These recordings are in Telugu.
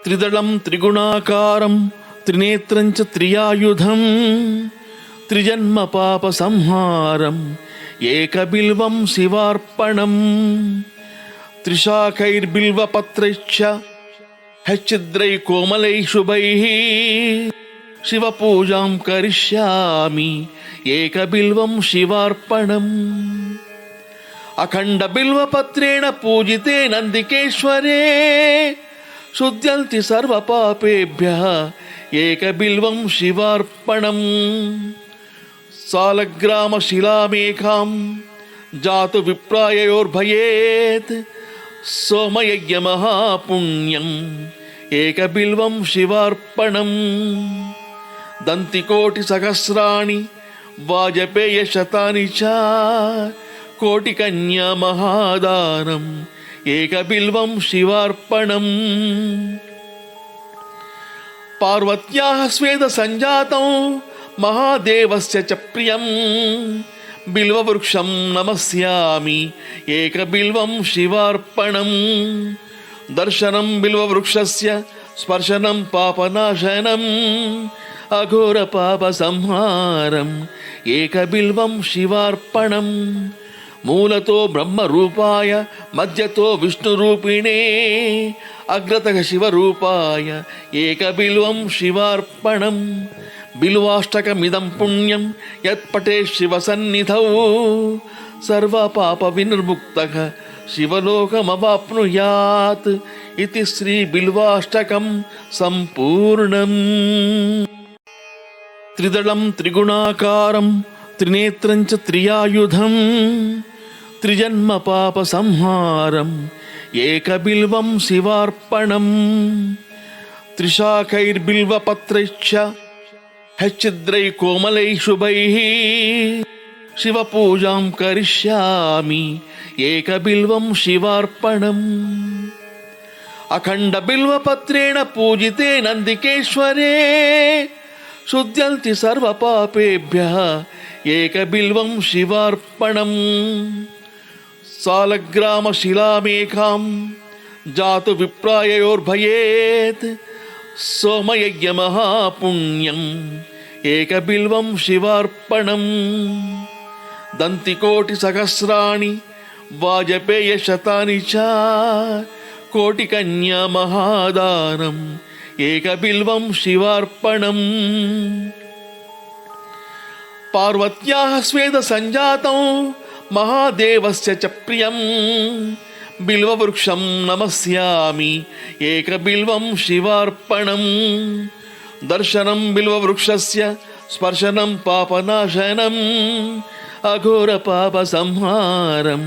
త్రిదళం త్రిగుణాకారం త్రినేత్రం చ త్రియాయుధం త్రిజన్మ పాప సంహారం ఏకబిల్వం శివార్పణం త్రిశాఖైర్బిల్వపత్రైశ్చ హచ్చిద్రై కోమలై శుభైః శివపూజాం కరిష్యామి ఏకబిల్వం శివార్పణం అఖండ బిల్వపత్రేణ పూజితే నందికేశ్వరే శుద్ధ్యంతి సర్వపాపేభ్యః ఏకబిల్వం శివార్పణం సాలగ్రామ శిలామేఘాం జాతు విప్రాయయోర్భయేత్ సోమయజ్ఞ మహాపుణ్యం ఏకబిల్వం శివార్పణం దంతికోటి సహస్రాణి వాజపేయ శతాని చ కోటి కన్యా మహాదానం ఏకబిల్వం శివార్పణం పార్వత్యాః స్వేద సంజాతం మహాదేవస్య చ ప్రియం బిల్వవృక్షం నమస్యామి ఏకబిల్వం శివార్పణం దర్శనం బిల్వవృక్షస్య స్పర్శనం పాపనాశనం అఘోర పాప సంహారం ఏకబిల్వం శివార్పణం మూలతో బ్రహ్మరూపాయ మధ్యతో విష్ణురూపిణే అగ్రతః శివరూపాయ ఏకబిల్వం శివార్పణం బిల్వాష్టకమిదం పుణ్యం యత్పటే శివసన్నిధౌ సర్వపాప వినిర్ముక్తః శివలోకమవాప్నుయాత్ ఇతి శ్రీ బిల్వాష్టకం సంపూర్ణం. త్రిదళం త్రిగుణాకారం త్రినేత్రం చ త్రియాయుధం త్రిజన్మ పాప సంహారం ఏకబిల్వం శివార్పణం త్రిశాఖైర్బిల్వపత్రైశ్చ హచ్చిద్రై కోమలై శుభైః శివపూజాం కరిష్యామి ఏకబిల్వం శివార్పణం అఖండ బిల్వపత్రేణ పూజితే నందికేశ్వరే శుద్ధ్యంతి సర్వపాపేభ్యః ఏకబిల్వం శివార్పణం సాలగ్రామ శిలామేఘాం జాతు విప్రాయయోర్భయేత్ సోమయజ్ఞ మహాపుణ్యం ఏకబిల్వం శివార్పణం దంతికోటి సహస్రాణి వాజపేయ శతాని చ కోటి కన్యా మహాదానం ఏకబిల్వం శివార్పణం పార్వత్యాః స్వేద సంజాతం మహాదేవస్య చ ప్రియం బిల్వవృక్షం నమస్యామి ఏకబిల్వం శివార్పణం దర్శనం బిల్వవృక్షస్య స్పర్శనం పాపనాశనం అఘోర పాప సంహారం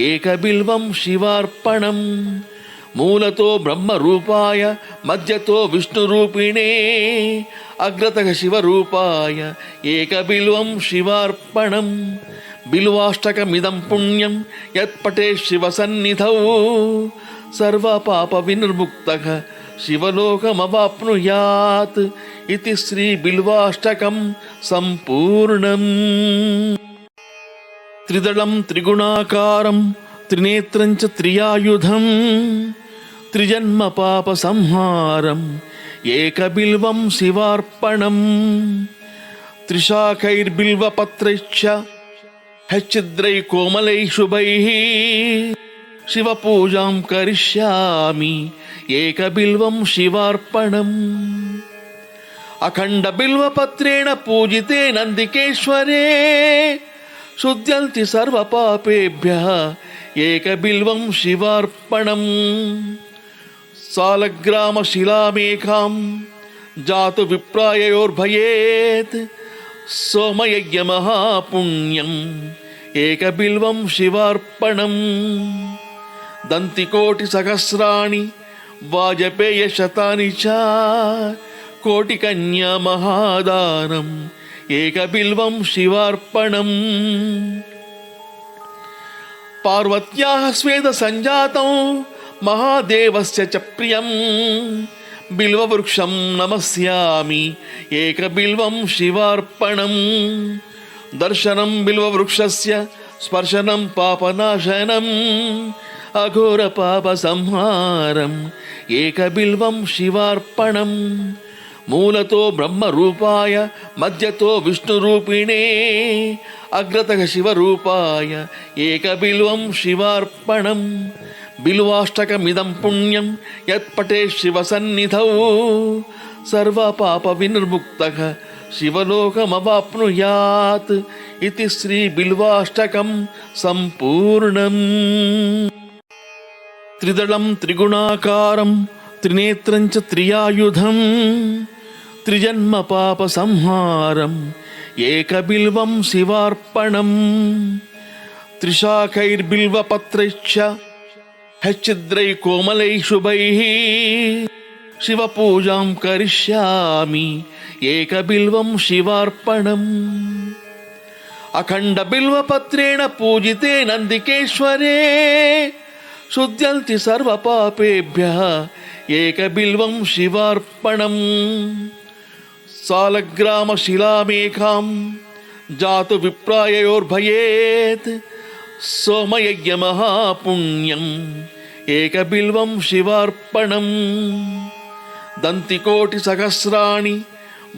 ఏకబిల్వం శివార్పణం మూలతో బ్రహ్మరూపాయ మధ్యతో విష్ణురూపిణే అగ్రతః శివరూపాయ ఏకబిల్వం శివార్పణం బిల్వాష్టకమిదం పుణ్యం యత్పటే శివసన్నిధౌ సర్వపాప వినిర్ముక్తః శివలోకమవాప్నుయాత్ ఇతి శ్రీ బిల్వాష్టకం సంపూర్ణం. త్రిదళం త్రిగుణాకారం త్రినేత్రం చ త్రియాయుధం త్రిజన్మ పాప సంహారం ఏకబిల్వం శివార్పణం త్రిశాఖైర్బిల్వపత్రైశ్చ హచ్చిద్రై కోమలై శుభైః శివపూజాం కరిష్యామి ఏకబిల్వం శివార్పణం అఖండ బిల్వపత్రేణ పూజితే నందికేశ్వరే శుద్ధ్యంతి సర్వపాపేభ్యః ఏకబిల్వం శివార్పణం సాలగ్రామ శిలామేఘాం జాతు విప్రాయయోర్భయేత్ సోమయజ్ఞ మహాపుణ్యం ఏకబిల్వం శివార్పణం దంతికోటి సహస్రాణి వాజపేయ శతాని చ కోటి కన్యా మహాదానం ఏకబిల్వం శివార్పణం పార్వత్యాః స్వేద సంజాతం మహాదేవస్య చ ప్రియం బిల్వవృక్షం నమస్యామి ఏకబిల్వం శివార్పణం దర్శనం బిల్వవృక్షస్య స్పర్శనం పాపనాశనం అఘోర పాప సంహారం ఏకబిల్వం శివార్పణం మూలతో బ్రహ్మరూపాయ మధ్యతో విష్ణురూపిణే అగ్రతః శివరూపాయ ఏకబిల్వం శివార్పణం బిల్వాష్టకమిదం పుణ్యం యత్పటే శివసన్నిధౌ సర్వపాప వినిర్ముక్తః శివలోకమవాప్నుయాత్ ఇది శ్రీ బిల్వాష్టకం సంపూర్ణం. త్రిదళం త్రిగుణాకారం త్రినేత్రం చ త్రియాయుధం త్రిజన్మ పాప సంహారం ఏకబిల్వం శివార్పణం త్రిశాఖైర్బిల్వపత్రైశ్చ హచ్చిద్రై కోమలై శుభైః శివపూజాం కరిష్యామి ఏకబిల్వం శివార్పణం అఖండ బిల్వపత్రేణ పూజితే నందికేశ్వరే శుద్ధ్యంతి సర్వపాపేభ్యః ఏకబిల్వం శివార్పణం సాలగ్రామశిలామేఘాం జాతు విప్రాయయోర్భయేత్ సోమయజ్ఞమహాపుణ్యం ఏకబిల్వం శివార్పణం దంతికోటిసహస్రాణి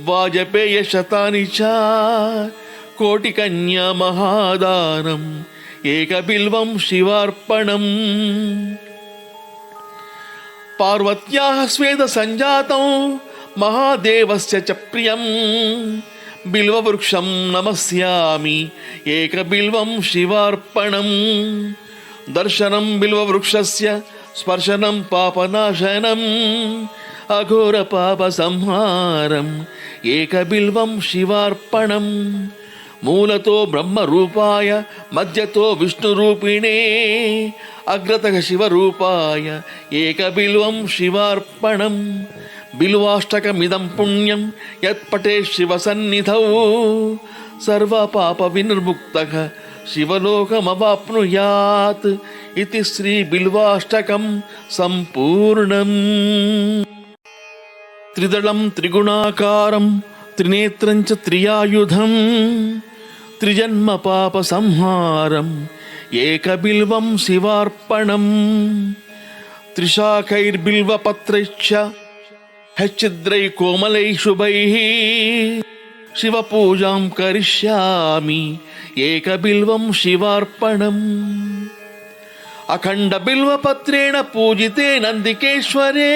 వాజపేయశతాని చ కోటికన్యా మహాదానం ఏకబిల్వం శివార్పణం పార్వత్యాః స్వేద సంజాతం మహాదేవస్య చ ప్రియం బిల్వవృక్షం నమస్యామి ఏకబిల్వం శివార్పణం దర్శనం బిల్వవృక్షస్య స్పర్శనం పాపనాశనం అఘోర పాప సంహారం ఏకబిల్వం శివార్పణం మూలతో బ్రహ్మరూపాయ మధ్యతో విష్ణురూపిణే అగ్రతః శివరూపాయ ఏకబిల్వం శివార్పణం బిల్వాష్టకమిదం పుణ్యం యత్పటే శివసన్నిధౌ సర్వపాప వినిర్ముక్తః శివలోకమవాప్నుయాత్ ఇది శ్రీ బిల్వాష్టకం సంపూర్ణం. త్రిదళం త్రిగుణాకారం త్రినేత్రం చ త్రియాయుధం త్రిజన్మ పాప సంహారం ఏకబిల్వం శివార్పణం త్రిశాఖైర్బిల్వపత్రైశ్చ హచ్చిద్రై కోమలై శుభైః శివపూజాం కరిష్యామి ఏకబిల్వం శివార్పణం అఖండ బిల్వపత్రేణ పూజితే నందికేశ్వరే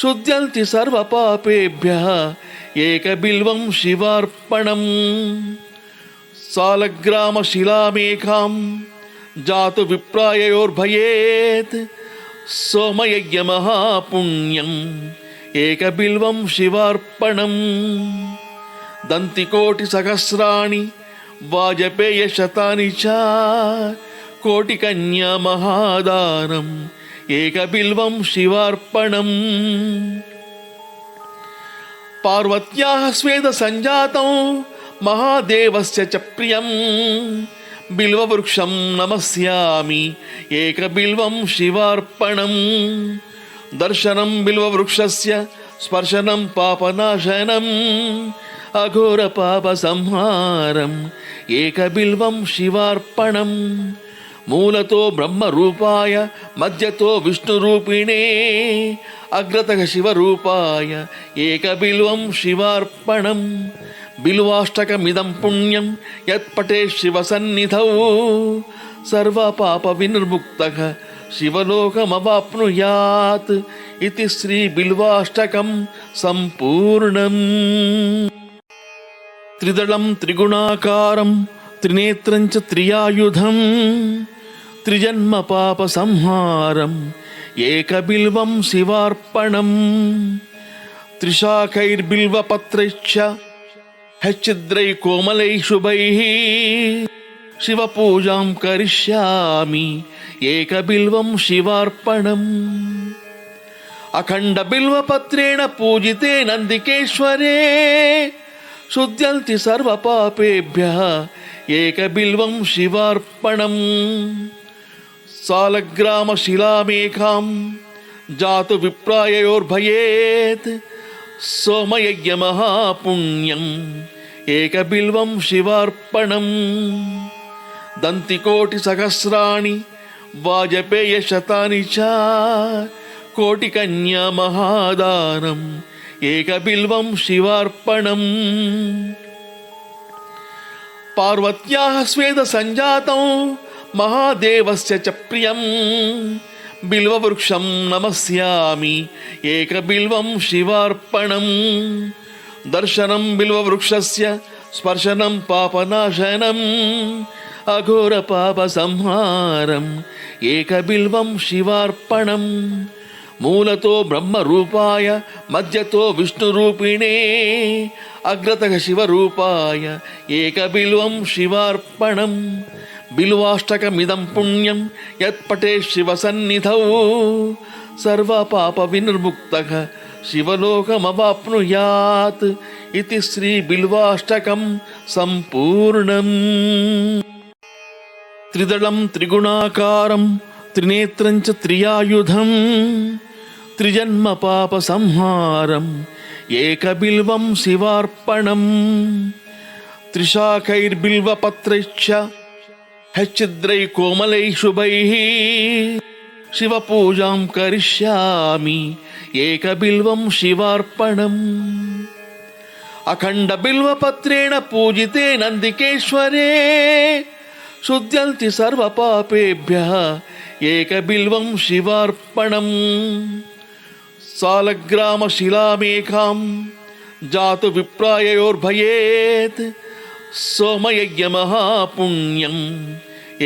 శుద్ధ్యంతి సర్వపాపేభ్యః ఏకబిల్వం శివార్పణం సాలగ్రామశిలామేఘాం జాతు విప్రాయయోర్భయేత్ సోమయజ్ఞమహాపుణ్యం ఏకబిల్వం శివార్పణం దంతికోటిసహస్రాణి వాజపేయశతాని చ కోటికన్యా మహాదానం ఏకబిల్వం శివార్పణం పార్వత్యాః స్వేద సంజాతం మహాదేవస్య చ ప్రియం బిల్వవృక్షం నమస్యామి ఏకబిల్వం శివార్పణం దర్శనం బిల్వవృక్షస్య స్పర్శనం పాపనాశనం అఘోర పాప సంహారం ఏకబిల్వం శివార్పణం మూలతో బ్రహ్మరూపాయ మధ్యతో విష్ణురూపిణే అగ్రతః శివరూపాయ ఏకబిల్వం శివార్పణం బిల్వాష్టకమిదం పుణ్యం యత్పటే శివసన్నిధౌ సర్వపాప వినిర్ముక్తః శివలోకమవాప్నుయాత్ ఇది శ్రీ బిల్వాష్టకం సంపూర్ణం. త్రిదళం త్రిగుణాకారం త్రినేత్రం చ త్రియాయుధం త్రిజన్మ పాప సంహారం ఏకబిల్వం శివార్పణం త్రిశాఖైర్బిల్వపత్రైశ్చ హచ్చిద్రై కోమలై శుభైః శివపూజాం కరిష్యామి ఏకబిల్వం శివార్పణం అఖండ బిల్వపత్రేణ పూజితే నందికేశ్వరే శుద్ధ్యంతి సర్వపాపేభ్యః ఏకబిల్వం శివార్పణం సాలగ్రామశిలామేఘాం జాతు విప్రాయయోర్భయేత్ సోమయజ్ఞమహాపుణ్యం ఏకబిల్వం శివార్పణం దంతికోటిసహస్రాణి वाजपेयशतानि च कोटिकन्या महादानम् एकबिल्वं शिवार्पणम् पार्वत्याः स्वेदसञ्जातं महादेवस्य च प्रियं बिल्ववृक्षं नमस्यामि एकबिल्वं शिवार्पणम् दर्शनं बिल्ववृक्षस्य स्पर्शनं पापनाशनम् अघोरपापसंहारम् एकबिल्वं शिवार्पणम् मूलतो ब्रह्मरूपाय मध्यतो विष्णुरूपिणे अग्रतः शिवरूपाय एकबिल्वं शिवार्पणम् बिल्वाष्टकमिदं पुण्यं यत्पठे शिवसन्निधौ सर्वपापविनिर्मुक्तः शिवलोकमवाप्नुयात् इति श्रीबिल्वाष्टकं सम्पूर्णम्। त्रिदलं त्रिगुणाकारं त्रिनेत्रं च त्रियायुधं त्रिजन्मपापसंहारम् एकबिल्वं शिवार्पणम् त्रिशाखैर्बिल्वपत्रैश्च हच्छिद्रैः कोमलैः शुभैः शिवपूजां करिष्यामि एकबिल्वं शिवार्पणम् अखण्डबिल्वपत्रेण पूजिते नन्दिकेश्वरे शुद्ध्यन्ति सर्वपापेभ्यः एकबिल्वं शिवार्पणम् सालग्रामशिलामेकां जातु विप्राययोर्भयेत् सोमयज्ञमहापुण्यम्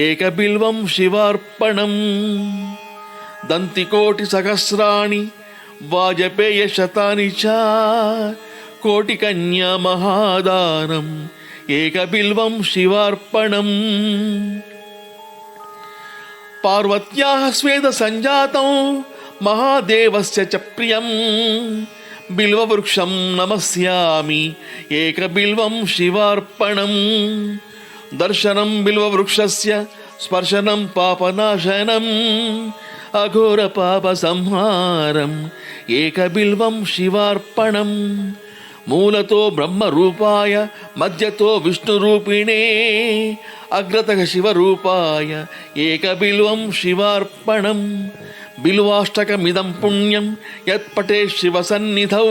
एकबिल्वं शिवार्पणम् दन्तिकोटिसहस्राणि वाजपेयशतानि च कोटिकन्या महादानम् एकबिल्वं शिवार्पणम् पार्वत्याः स्वेदसञ्जातं महादेवस्य च प्रियं बिल्ववृक्षं नमस्यामि एकबिल्वं शिवार्पणम् दर्शनं बिल्ववृक्षस्य स्पर्शनं पापनाशनम् अघोरपापसंहारम् एकबिल्वं शिवार्पणम् मूलतो ब्रह्मरूपाय मध्यतो विष्णुरूपिणे अग्रतः शिवरूपाय एकबिल्वं शिवार्पणम् बिल्वाष्टकमिदं पुण्यं यत्पठे शिवसन्निधौ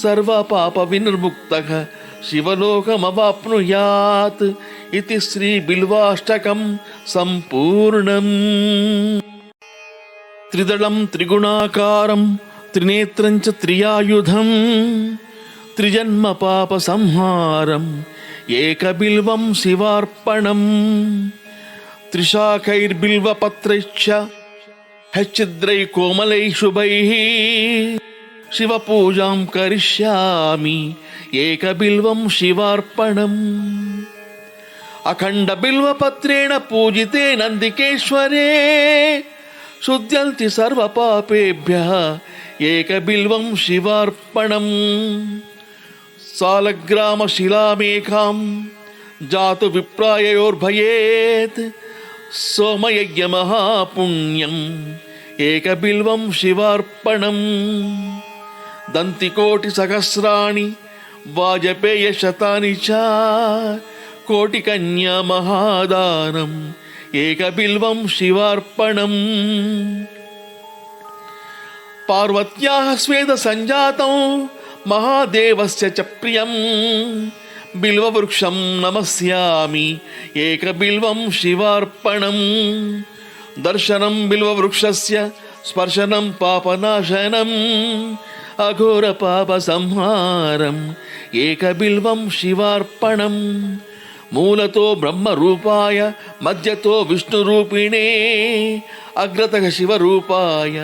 सर्वपापविनिर्मुक्तः शिवलोकमवाप्नुयात् इति श्रीबिल्वाष्टकं सम्पूर्णम्। त्रिदलं त्रिगुणाकारं त्रिनेत्रं च त्रियायुधं त्रिजन्मपापसंहारम् एकबिल्वं शिवार्पणम् त्रिशाखैर्बिल्वपत्रैश्च हच्छिद्रैः कोमलैः शुभैः शिवपूजां करिष्यामि एकबिल्वं शिवार्पणम् अखण्डबिल्वपत्रेण पूजिते नन्दिकेश्वरे शुद्ध्यन्ति सर्वपापेभ्यः एकबिल्वं शिवार्पणम् सालग्रामशिलामेकां जातु विप्राययोर्भयेत् सोमयज्ञमहापुण्यम् एकबिल्वं शिवार्पणम् दन्तिकोटिसहस्राणि वाजपेयशतानि च कोटिकन्या महादानम् एकबिल्वं शिवार्पणम् पार्वत्याः स्वेदसञ्जातं महादेवस्य च प्रियं बिल्ववृक्षं नमस्यामि एकबिल्वं शिवार्पणम् दर्शनं बिल्ववृक्षस्य स्पर्शनं पापनाशनम् अघोरपापसंहारम् एकबिल्वं शिवार्पणम् मूलतो ब्रह्मरूपाय मध्यतो विष्णुरूपिणे अग्रतः शिवरूपाय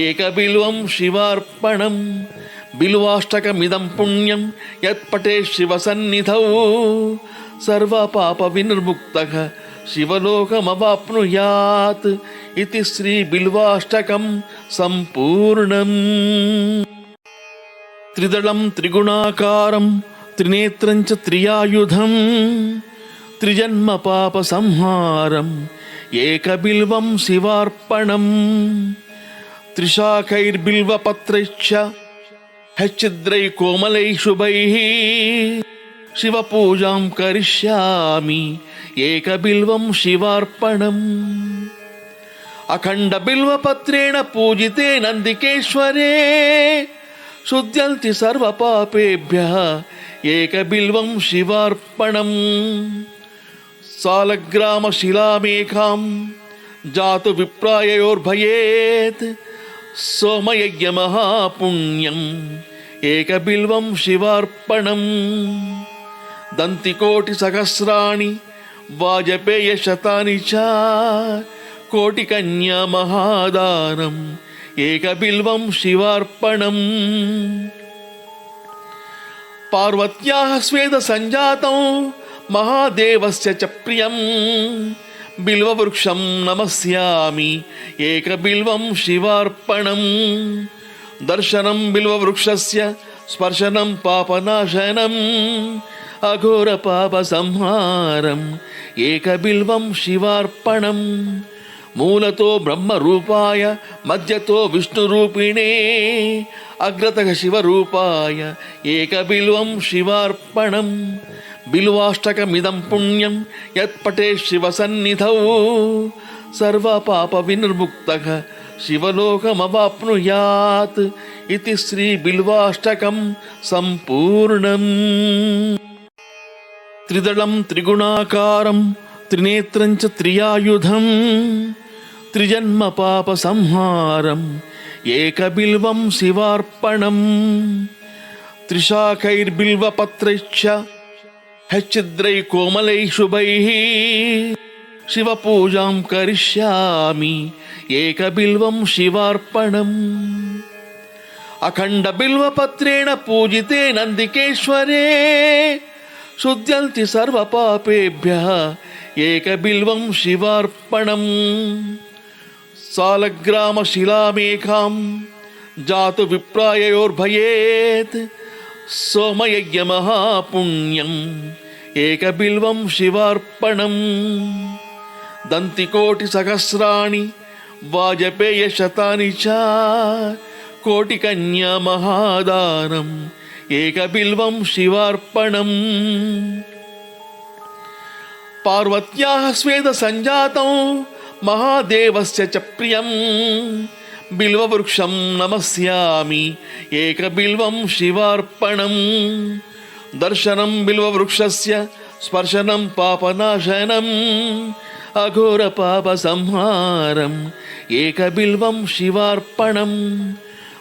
एकबिल्वं शिवार्पणम् बिल्वाष्टकमिदं पुण्यं यत्पठे शिवसन्निधौ सर्वपापविनिर्मुक्तः शिवलोकमवाप्नुयात् इति श्रीबिल्वाष्टकं सम्पूर्णम्। त्रिदलं त्रिगुणाकारं त्रिनेत्रं च त्रियायुधं त्रिजन्मपापसंहारम् एकबिल्वं शिवार्पणम् त्रिशाखैर्बिल्वपत्रैश्च हच्छिद्रैः कोमलैः शुभैः शिवपूजां करिष्यामि एकबिल्वं शिवार्पणम् అఖండ బిల్వపత్రేణ పూజితే నందికేశ్వరే శుద్ధ్యంతి సర్వపాపేభ్యః ఏకబిల్వం శివార్పణం. సాలగ్రామశిలామేకాం జాతు విప్రాయయోర్భయేత్ సోమయజ్ఞమహాపుణ్యం ఏకబిల్వం శివార్పణం. దంతికోటిసహస్రాణి వాజపేయశతాని చ కోటికన్యామహాదానం ఏకబిల్వం శివార్పణం. పార్వత్యాః స్వేదసంజాతం మహాదేవస్య చ ప్రియం బిల్వవృక్షం నమస్యామి ఏకబిల్వం శివార్పణం. దర్శనం బిల్వవృక్షస్య స్పర్శనం పాపనాశనం అఘోర పాప సంహారం ఏకబిల్వం శివార్పణం. మూలతో బ్రహ్మరూపాయ మధ్యతో విష్ణురూపిణే అగ్రతః శివరూపాయ ఏకబిల్వం శివార్పణం. బిల్వాష్టకమిదం పుణ్యం యత్పటే శివసన్నిధౌ సర్వపాప వినిర్ముక్తః శివలోకమవాప్నుయాత్ ఇతి శ్రీ బిల్వాష్టకం సంపూర్ణం. త్రిదళం త్రిగుణాకారం త్రినేత్రం చ త్రియాయుధం త్రిజన్మ పాప సంహారం ఏకబిల్వం శివార్పణం. త్రిశాఖైర్బిల్వపత్రైశ్చ హచ్చిద్రై కోమలై శుభైః శివపూజాం కరిష్యామి ఏకబిల్వం శివార్పణం. అఖండ బిల్వపత్రేణ పూజితే నందికేశ్వరే శుద్ధ్యంతి సర్వపాపేభ్యః ఏకబిల్వం శివార్పణం. సాలగ్రామశిలామేకాం జాతు విప్రాయయోర్భయేత్ సోమయజ్ఞమహాపుణ్యం ఏకబిల్వం శివార్పణం. దంతికోటిసహస్రాణి వాజపేయశతాని చ కోటికన్యామహాదానం ఏకబిల్వం శివార్పణం. పార్వత్యాః స్వేదసంజాతం మహాదేవస్య చ ప్రియం బిల్వవృక్షం నమస్యామి ఏకబిల్వం శివార్పణం. దర్శనం బిల్వవృక్షస్య స్పర్శనం పాపనాశనం అఘోర పాప సంహారం ఏకబిల్వం శివార్పణం.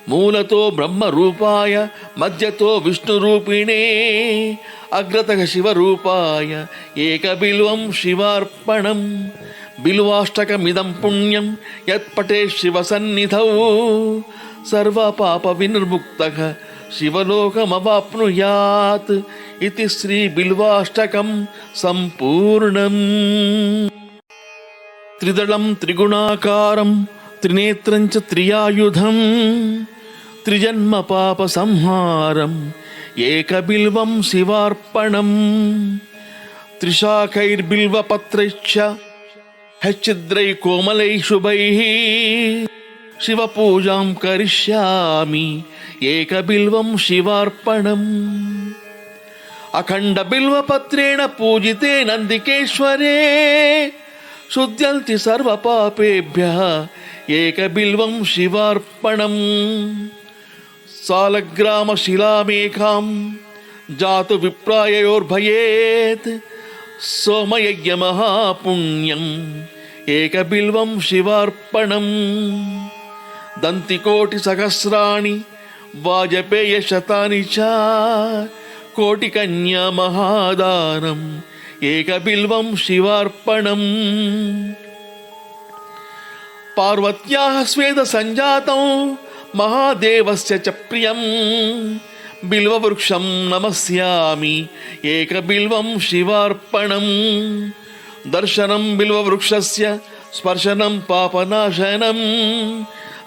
మూలతో బ్రహ్మరూపాయ మధ్యతో విష్ణురూపిణే అగ్రతః శివరూపాయ ఏకబిల్వం శివార్పణం. బిల్వాష్టకమిదం పుణ్యం యత్పటే శివసన్నిధౌ సర్వపాప వినిర్ముక్తః శివలోకమవాప్నుయాత్ ఇతి శ్రీ బిల్వాష్టకం సంపూర్ణం. త్రిదళం త్రిగుణాకారం త్రినేత్రం చ త్రియాయుధం త్రిజన్మ పాప సంహారం ఏకబిల్వం శివార్పణం. త్రిశాఖైర్బిల్వపత్రైశ్చ హచ్చిద్రై కోమలై శుభైః శివపూజాం కరిష్యామి ఏకబిల్వం శివార్పణం. అఖండ బిల్వపత్రేణ పూజితే నందికేశ్వరే శుద్ధ్యంతి సర్వపాపేభ్యః ఏకబిల్వం శివార్పణం. సాలగ్రామశిలామేకాం జాతు విప్రాయయోర్భయేత్ సోమయజ్ఞమహాపుణ్యం ఏకబిల్వం శివార్పణం. దంతికోటిసహస్రాణి వాజపేయశతాని చ కోటికన్యామహాదానం ఏకబిల్వం శివార్పణం. పార్వత్యాః స్వేదసంజాతం మహాదేవస్య చ ప్రియం బిల్వవృక్షం నమస్యామి ఏకబిల్వం శివార్పణం. దర్శనం బిల్వవృక్షస్య స్పర్శనం పాపనాశనం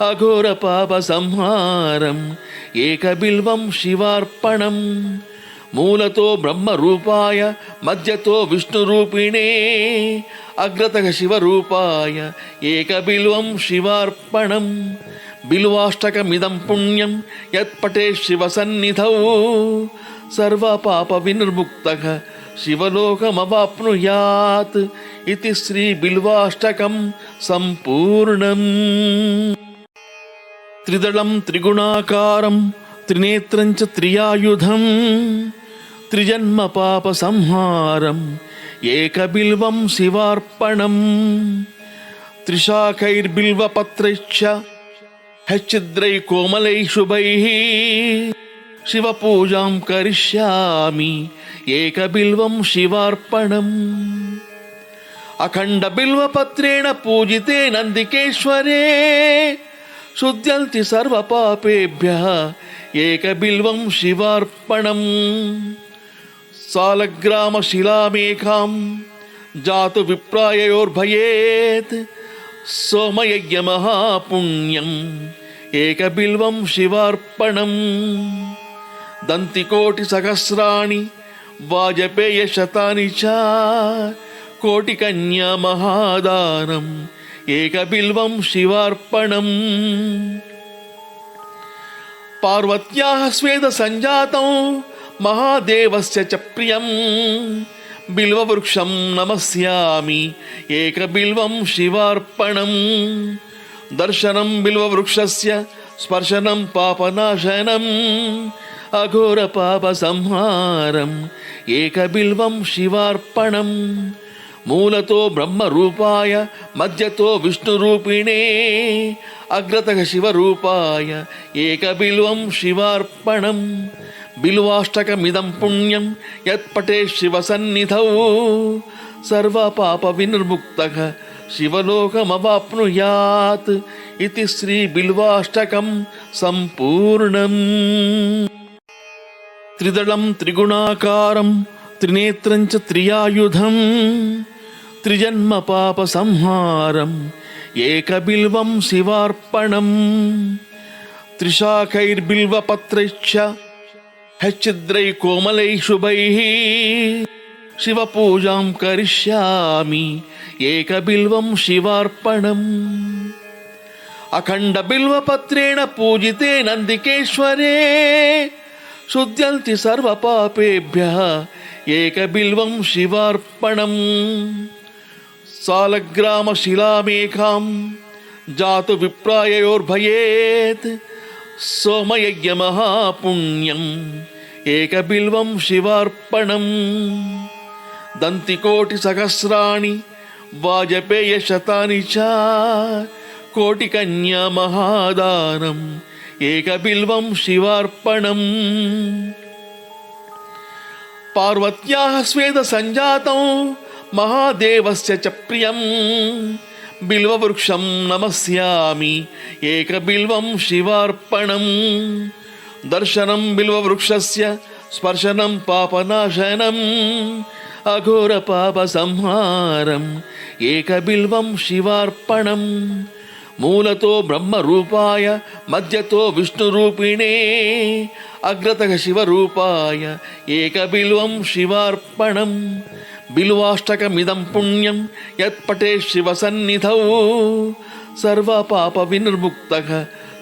అఘోర పాప సంహారం ఏకబిల్వం శివార్పణం. మూలతో బ్రహ్మరూపాయ మధ్యతో విష్ణురూపిణే అగ్రతః శివరూపాయ ఏకబిల్వం శివార్పణం. బిల్వాష్టకమిదం పుణ్యం యత్పటే శివసన్నిధౌ సర్వపాపవినిర్ముక్తః శివలోకమవాప్నుయాత్ ఇది శ్రీ బిల్వాష్టకం సంపూర్ణం. త్రిదళం త్రిగుణాకారం త్రినేత్రం చ త్రియాయుధం త్రిజన్మ పాప సంహారం ఏకబిల్వం శివార్పణం. త్రిశాఖైర్బిల్వపత్రైశ్చ హచ్చిద్రై కోమలై శుభైః శివపూజాం కరిష్యామి ఏకబిల్వం శివార్పణం. అఖండ బిల్వపత్రేణ పూజితే నందికేశ్వరే శుద్ధ్యంతి సర్వపాపేభ్యః ఏకబిల్వం శివార్పణం. సాలగ్రామశిలామేకాం జాతు విప్రాయయోర్భయేత్ సోమయజ్ఞమహాపుణ్యం ఏకబిల్వం శివార్పణం. దంతికోటిసహస్రాణి వాజపేయశతాని చ కోటికన్యామహాదానం ఏకబిల్వం శివార్పణం. పార్వత్యాః స్వేద సంజాతం మహాదేవస్య చ ప్రియం బిల్వవృక్షం నమస్యామి ఏకబిల్వం శివార్పణం. దర్శనం బిల్వవృక్షస్య స్పర్శనం పాపనాశనం అఘోర పాప సంహారం ఏకబిల్వం శివార్పణం. మూలతో బ్రహ్మరూపాయ మధ్యతో విష్ణురూపిణే అగ్రతః శివరూపాయ ఏకబిల్వం శివార్పణం. బిల్వాష్టకమిదం పుణ్యం యత్పటే శివసన్నిధౌ సర్వపాపవినిర్ముక్తః శివలోకమవాప్నుయాత్ ఇది శ్రీ బిల్వాష్టకం సంపూర్ణం. త్రిదళం త్రిగుణాకారం త్రినేత్రం చ త్రియాయుధం త్రిజన్మ పాప సంహారం ఏకబిల్వం శివార్పణం. త్రిశాఖైర్బిల్వపత్రైశ్చ హచ్చిద్రై కోమలై శుభైః శివపూజాం కరిష్యామి ఏకబిల్వం శివార్పణం. అఖండ బిల్వపత్రేణ పూజితే నందికేశ్వరే శుద్ధ్యంతి సర్వపాపేభ్యః ఏకబిల్వం శివార్పణం. సాలగ్రామశిలామేకాం జాతు విప్రాయయోర్భయేత్ సోమయజ్ఞమహాపుణ్యం ఏకబిల్వం శివార్పణం. దంతికోటిసహస్రాణి వాజపేయశతాని చ కోటికన్యామహాదానం ఏకబిల్వం శివార్పణం. పార్వత్యాః స్వేద సంజాతం మహాదేవస్య చ ప్రియం బిల్వవృక్షం నమస్యామి ఏకబిల్వం శివార్పణం. దర్శనం బిల్వవృక్షస్య స్పర్శనం పాపనాశనం అఘోర పాప సంహారం ఏకబిల్వం శివార్పణం. మూలతో బ్రహ్మరూపాయ మధ్యతో విష్ణురూపిణే అగ్రతః శివరూపాయ ఏకబిల్వం శివార్పణం. బిల్వాష్టకమిదం పుణ్యం యత్పటే శివసన్నిధౌ సర్వపాపవినిర్ముక్తః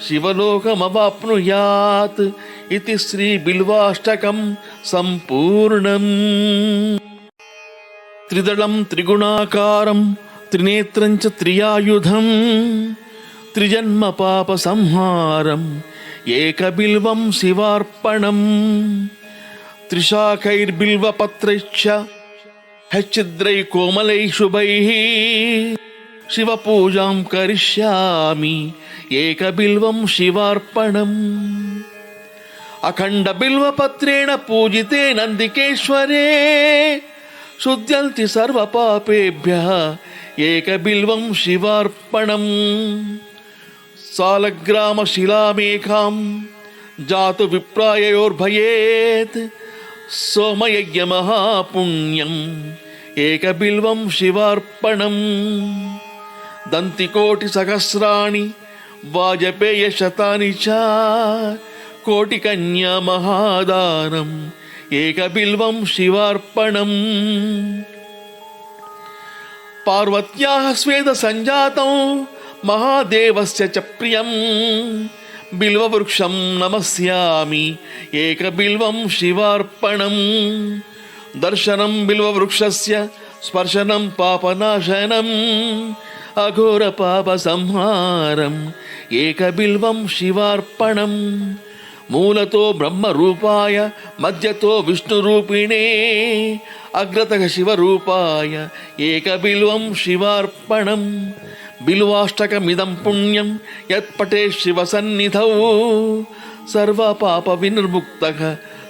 శివలోకమవాప్నుయాత్ ఇది శ్రీ బిల్వాష్టకం సంపూర్ణం. త్రిదళం త్రిగుణాకారం త్రినేత్రం చ త్రియాయుధం త్రిజన్మ పాప సంహారం ఏకబిల్వం శివార్పణం. త్రిశాఖైర్బిల్వపత్రైశ్చ హచ్చిద్రై కోమలై శుభైః శివపూజాం కరిష్యామి ఏకబిల్వం శివార్పణం. అఖండ బిల్వపత్రేణ పూజితే నందికేశ్వరే శుద్ధ్యంతి సర్వపాపేభ్యః ఏకబిల్వం శివార్పణం. సాలగ్రామశిలామేకాం జాతు విప్రాయయోర్భయేత్ సోమయజ్ఞమహాపుణ్యం ఏకబిల్వం శివార్పణం. దంతికోటిసహస్రాణి వాజపేయశతాని చ కోటికన్యామహాదానం ఏకబిల్వం శివార్పణం. పార్వత్యాః స్వేద సంజాతం महादेवस्य च प्रियं बिल्ववृक्षं नमस्यामि एकबिल्वं शिवार्पणम् दर्शनं बिल्ववृक्षस्य स्पर्शनं पापनाशनम् अघोरपापसंहारम् एकबिल्वं शिवार्पणम् मूलतो ब्रह्मरूपाय मध्यतो विष्णुरूपिणे अग्रतः शिवरूपाय एकबिल्वं शिवार्पणम् बिल्वाष्टकमिदं पुण्यं यत्पठे शिवसन्निधौ सर्वपापविनिर्मुक्तः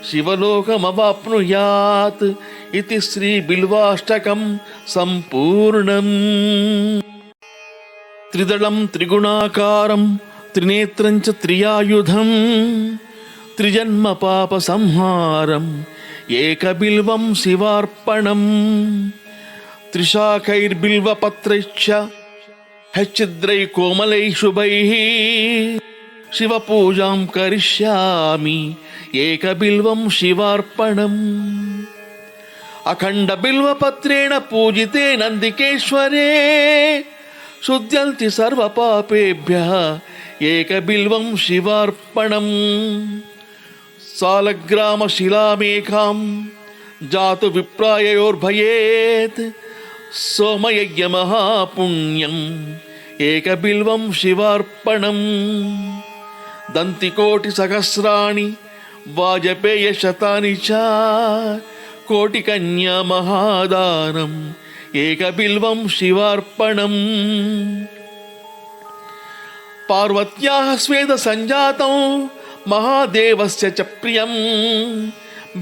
शिवलोकमवाप्नुयात् इति श्रीबिल्वाष्टकं सम्पूर्णम्। त्रिदलं त्रिगुणाकारं त्रिनेत्रं च त्रियायुधं त्रिजन्मपापसंहारम् एकबिल्वं शिवार्पणम् त्रिशाखैर्बिल्वपत्रैश्च हच्छिद्रैः कोमलैः शुभैः शिवपूजां करिष्यामि एकबिल्वं शिवार्पणम् अखण्डबिल्वपत्रेण पूजिते नन्दिकेश्वरे शुद्ध्यन्ति सर्वपापेभ्यः एकबिल्वं शिवार्पणम् सालग्रामशिलामेकां जातु विप्राययोर्भयेत् सोमयज्ञमहापुण्यम् एकबिल्वं शिवार्पणम् दन्तिकोटिसहस्राणि वाजपेयशतानि च कोटिकन्यामहादानम् एकबिल्वं शिवार्पणम् पार्वत्याः स्वेदसञ्जातं महादेवस्य च प्रियं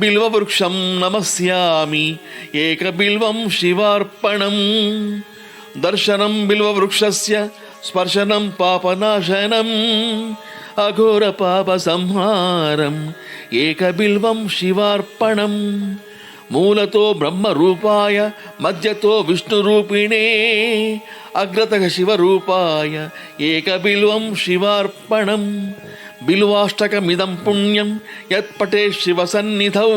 बिल्ववृक्षं नमस्यामि एकबिल्वं शिवार्पणम् दर्शनं बिल्ववृक्षस्य स्पर्शनं पापनाशनम् अघोरपापसंहारम् एकबिल्वं शिवार्पणम् मूलतो ब्रह्मरूपाय मध्यतो विष्णुरूपिणे अग्रतः शिवरूपाय एकबिल्वं शिवार्पणम् बिल्वाष्टकमिदं पुण्यं यत्पठे शिवसन्निधौ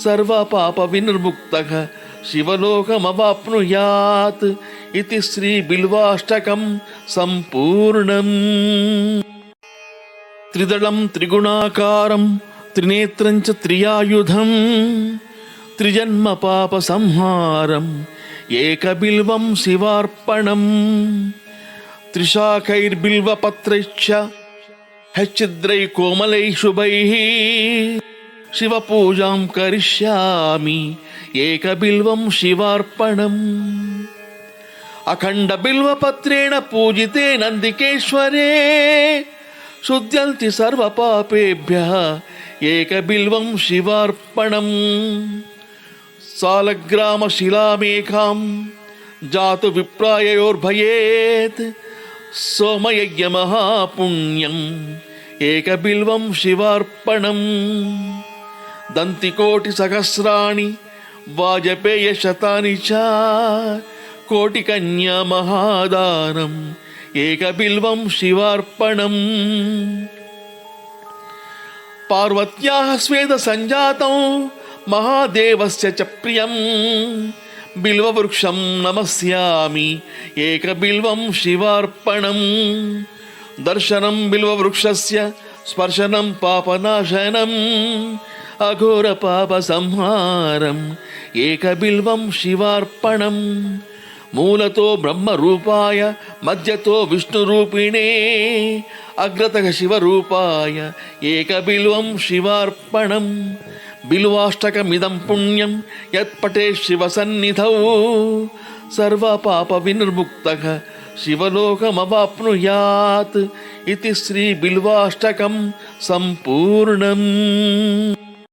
सर्वपापविनिर्मुक्तः शिवलोकमवाप्नुयात् इति श्रीबिल्वाष्टकं सम्पूर्णम्। त्रिदलं त्रिगुणाकारं त्रिनेत्रं च त्रियायुधं त्रिजन्मपापसंहारम् एकबिल्वं शिवार्पणम् त्रिशाखैर्बिल्वपत्रैश्च हच्छिद्रैः कोमलैः शुभैः शिवपूजां करिष्यामि एकबिल्वं शिवार्पणम् अखण्डबिल्वपत्रेण पूजिते नन्दिकेश्वरे शुद्ध्यन्ति सर्वपापेभ्यः एकबिल्वं शिवार्पणम् सालग्रामशिलामेकां जातु विप्राययोर्भयेत् सोमयज्ञमहापुण्यम् एकबिल्वं शिवार्पणम् दन्तिकोटिसहस्राणि वाजपेयशतानि च कोटिकन्यामहादानम् एकबिल्वं शिवार्पणम् पार्वत्याः स्वेदसञ्जातं महादेवस्य च प्रियं बिल्ववृक्षं नमस्यामि एकबिल्वं शिवार्पणम् दर्शनं बिल्ववृक्षस्य स्पर्शनं पापनाशनम् अघोरपापसंहारम् एकबिल्वं शिवार्पणम् मूलतो ब्रह्मरूपाय मध्यतो विष्णुरूपिणे अग्रतः शिवरूपाय एकबिल्वं शिवार्पणम् बिल्वाष्टकमिदं पुण्यं यत्पठे शिवसन्निधौ सर्वपापविनिर्मुक्तः शिवलोकमवाप्नुयात् इति श्रीबिल्वाष्टकं सम्पूर्णम्।